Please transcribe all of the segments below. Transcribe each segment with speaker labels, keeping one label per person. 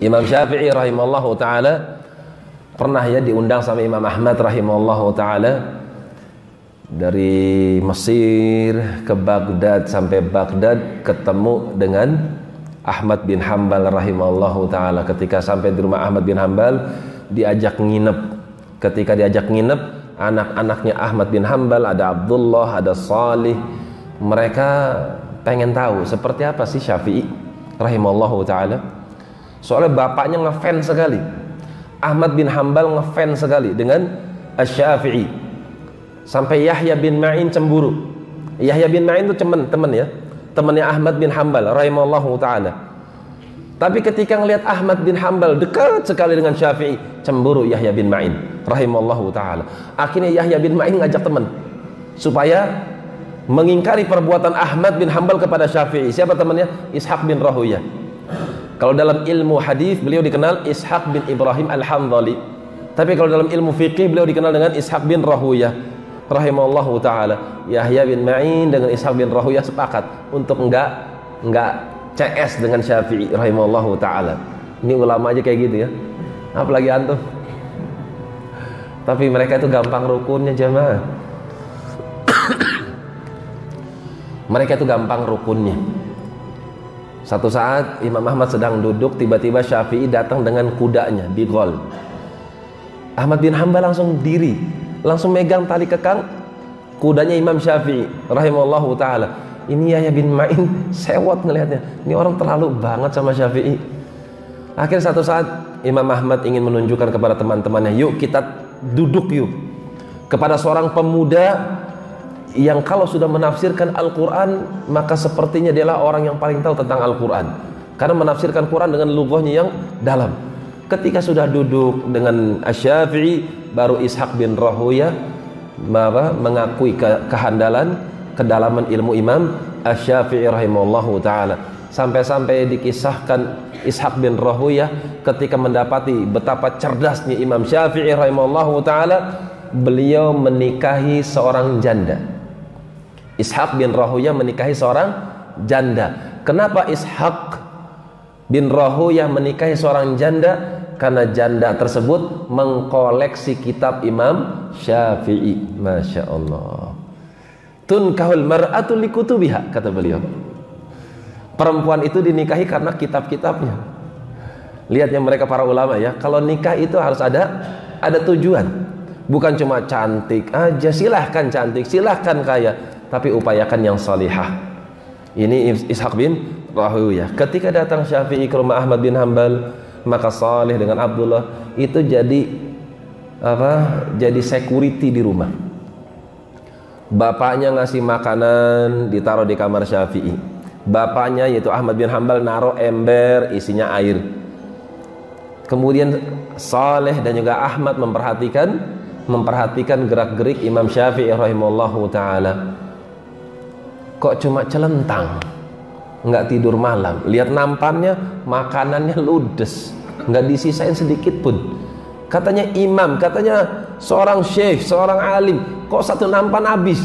Speaker 1: Imam Syafi'i rahimahullahu taala pernah ya diundang sama Imam Ahmad rahimahullahu taala dari Mesir ke Baghdad, sampai Baghdad ketemu dengan Ahmad bin Hanbal rahimahullahu taala. Ketika sampai di rumah Ahmad bin Hanbal, diajak nginep. Ketika diajak nginep, anak-anaknya Ahmad bin Hanbal, ada Abdullah, ada Salih, mereka pengen tahu seperti apa sih Syafi'i rahimahullahu taala. Soalnya bapaknya ngefans sekali, Ahmad bin Hanbal ngefans sekali dengan Asy-Syafi'i, sampai Yahya bin Ma'in cemburu. Yahya bin Ma'in itu teman ya, temannya Ahmad bin Hanbal rahimahullahu taala. Tapi ketika ngelihat Ahmad bin Hanbal dekat sekali dengan Syafi'i, cemburu Yahya bin Ma'in rahimahullahu taala. Akhirnya Yahya bin Ma'in ngajak teman supaya mengingkari perbuatan Ahmad bin Hanbal kepada Syafi'i. Siapa temannya? Ishaq bin Rahuyah. Kalau dalam ilmu hadis beliau dikenal Ishaq bin Ibrahim Al-Hanzali. Tapi kalau dalam ilmu fikih beliau dikenal dengan Ishaq bin Rahuyah rahimahullahu taala. Yahya bin Ma'in dengan Ishaq bin Rahuyah sepakat untuk enggak CS dengan Syafi'i rahimahullahu taala. Ini ulama aja kayak gitu ya, apalagi antum. Tapi mereka itu gampang rukunnya jamaah. Mereka itu gampang rukunnya. Satu saat Imam Ahmad sedang duduk, tiba-tiba Syafi'i datang dengan kudanya, Bighal. Ahmad bin Hanbal langsung diri, langsung megang tali kekang kudanya Imam Syafi'i rahimahullahu taala. Ini Yahya bin Ma'in sewot ngelihatnya, ini orang terlalu banget sama Syafi'i. Akhirnya satu saat Imam Ahmad ingin menunjukkan kepada teman-temannya, yuk kita duduk yuk, kepada seorang pemuda yang kalau sudah menafsirkan Al-Quran maka sepertinya dialah orang yang paling tahu tentang Al-Quran, karena menafsirkan Quran dengan lughahnya yang dalam. Ketika sudah duduk dengan Asy-Syafi'i, baru Ishaq bin Rahuyah mengakui kehandalan, kedalaman ilmu Imam Asy-Syafi'i rahimahullahu ta'ala. Sampai-sampai dikisahkan Ishaq bin Rahuyah ketika mendapati betapa cerdasnya Imam Syafi'i rahimahullahu ta'ala, beliau menikahi seorang janda. Ishaq bin Rahuyah menikahi seorang janda. Kenapa Ishaq bin Rahuyah menikahi seorang janda? Karena janda tersebut mengkoleksi kitab Imam Syafi'i. Masya Allah. Tunkahul mar'atu likutubiha, kata beliau. Perempuan itu dinikahi karena kitab-kitabnya. Lihat yang mereka para ulama ya, kalau nikah itu harus ada tujuan. Bukan cuma cantik aja, silahkan cantik, silahkan kaya, tapi upayakan yang salihah. Ini Ishaq bin Rahuyah. Ketika datang Syafi'i ke rumah Ahmad bin Hanbal, maka Salih dengan Abdullah itu jadi jadi security di rumah. Bapaknya ngasih makanan ditaruh di kamar Syafi'i. Bapaknya yaitu Ahmad bin Hanbal naruh ember isinya air. Kemudian Saleh dan juga Ahmad memperhatikan gerak-gerik Imam Syafi'i rahimahullahu taala. Kok cuma celentang, nggak tidur malam. Lihat nampannya, makanannya ludes, nggak disisain sedikit pun. Katanya imam, katanya seorang syekh, seorang alim, kok satu nampan habis.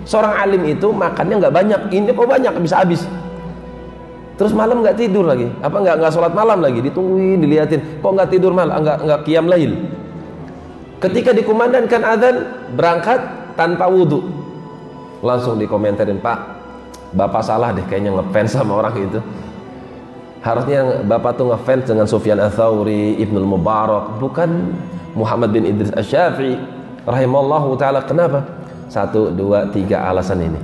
Speaker 1: Seorang alim itu makannya nggak banyak, ini kok banyak bisa habis. Terus malam nggak tidur lagi, nggak sholat malam lagi, ditungguin, dilihatin, kok nggak tidur malam, nggak qiyam lail. Ketika dikumandangkan adzan, berangkat tanpa wudhu, langsung dikomentarin, Pak, Bapak salah deh kayaknya ngefans sama orang itu. Harusnya Bapak tuh ngefans dengan Sufyan Ats-Tsauri, Ibnul Mubarak, bukan Muhammad bin Idris Asy-Syafi'i rahimallahu ta'ala. Kenapa? 1, 2, 3 alasan ini.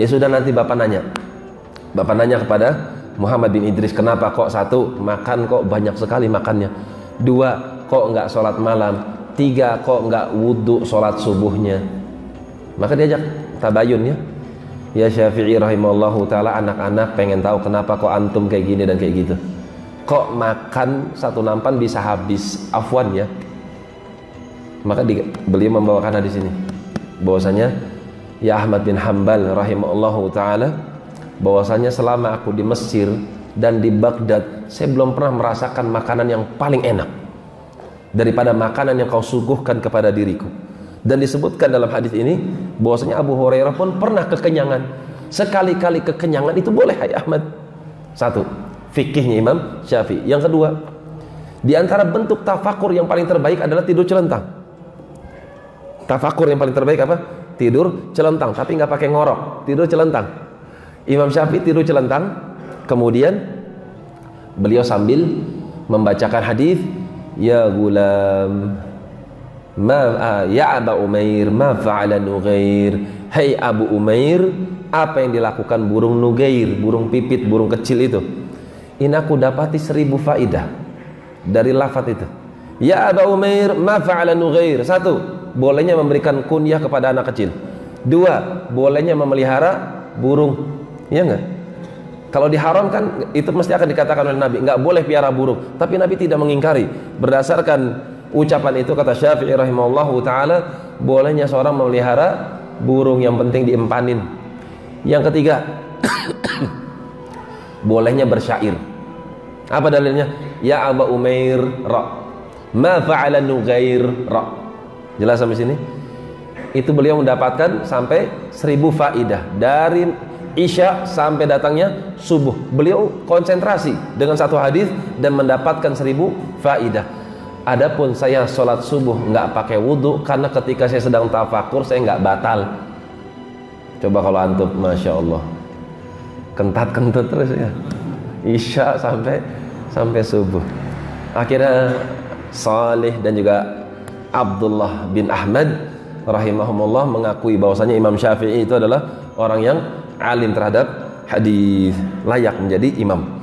Speaker 1: Ya sudah, nanti Bapak nanya kepada Muhammad bin Idris, kenapa kok 1, makan kok banyak sekali makannya, 2, kok nggak sholat malam, 3, kok nggak wudhu sholat subuhnya. Maka diajak tabayun ya. Ya Syafi'i rahimahullahu ta'ala, anak-anak pengen tahu kenapa kok antum kayak gini dan kayak gitu. Kok makan satu nampan bisa habis, afwan ya. Maka beliau membawakan hadis ini, bahwasanya ya Ahmad bin Hanbal rahimahullahu ta'ala, bahwasanya selama aku di Mesir dan di Baghdad, saya belum pernah merasakan makanan yang paling enak daripada makanan yang kau suguhkan kepada diriku. Dan disebutkan dalam hadis ini bahwasanya Abu Hurairah pun pernah kekenyangan. Sekali-kali kekenyangan itu boleh, hai Ahmad. 1, fikihnya Imam Syafi'i. Yang kedua, di antara bentuk tafakur yang paling terbaik adalah tidur celentang. Tafakur yang paling terbaik apa? Tidur celentang, tapi nggak pakai ngorok, tidur celentang. Imam Syafi'i tidur celentang, kemudian beliau sambil membacakan hadis, ya gulam ya Aba Umair ma fa'ala Nughair, hai Abu Umair, apa yang dilakukan burung Nughair, burung pipit, burung kecil itu. Ini aku dapati 1000 faidah dari lafaz itu. Ya Aba Umair ma fa'ala Nughair. Satu, bolehnya memberikan kunyah kepada anak kecil. Dua, bolehnya memelihara burung. Iya enggak? Kalau diharamkan itu mesti akan dikatakan oleh Nabi, enggak boleh piara burung. Tapi Nabi tidak mengingkari. Berdasarkan ucapan itu kata Syafi'i rahimahullahu taala, bolehnya seorang memelihara burung, yang penting diempanin. Yang ketiga, bolehnya bersyair. Apa dalilnya? Ya Aba Umair ra ma fa'ala Nughair ra. Jelas sampai sini? Itu beliau mendapatkan sampai 1000 faidah dari Isya sampai datangnya subuh. Beliau konsentrasi dengan satu hadis dan mendapatkan 1000 faidah. Adapun saya sholat subuh nggak pakai wudhu karena ketika saya sedang tafakur saya nggak batal. Coba kalau antum, masya Allah, kentat-kentut terus ya, Isya sampai subuh. Akhirnya Salih dan juga Abdullah bin Ahmad rahimahumullah mengakui bahwasanya Imam Syafi'i itu adalah orang yang alim terhadap hadis, layak menjadi imam.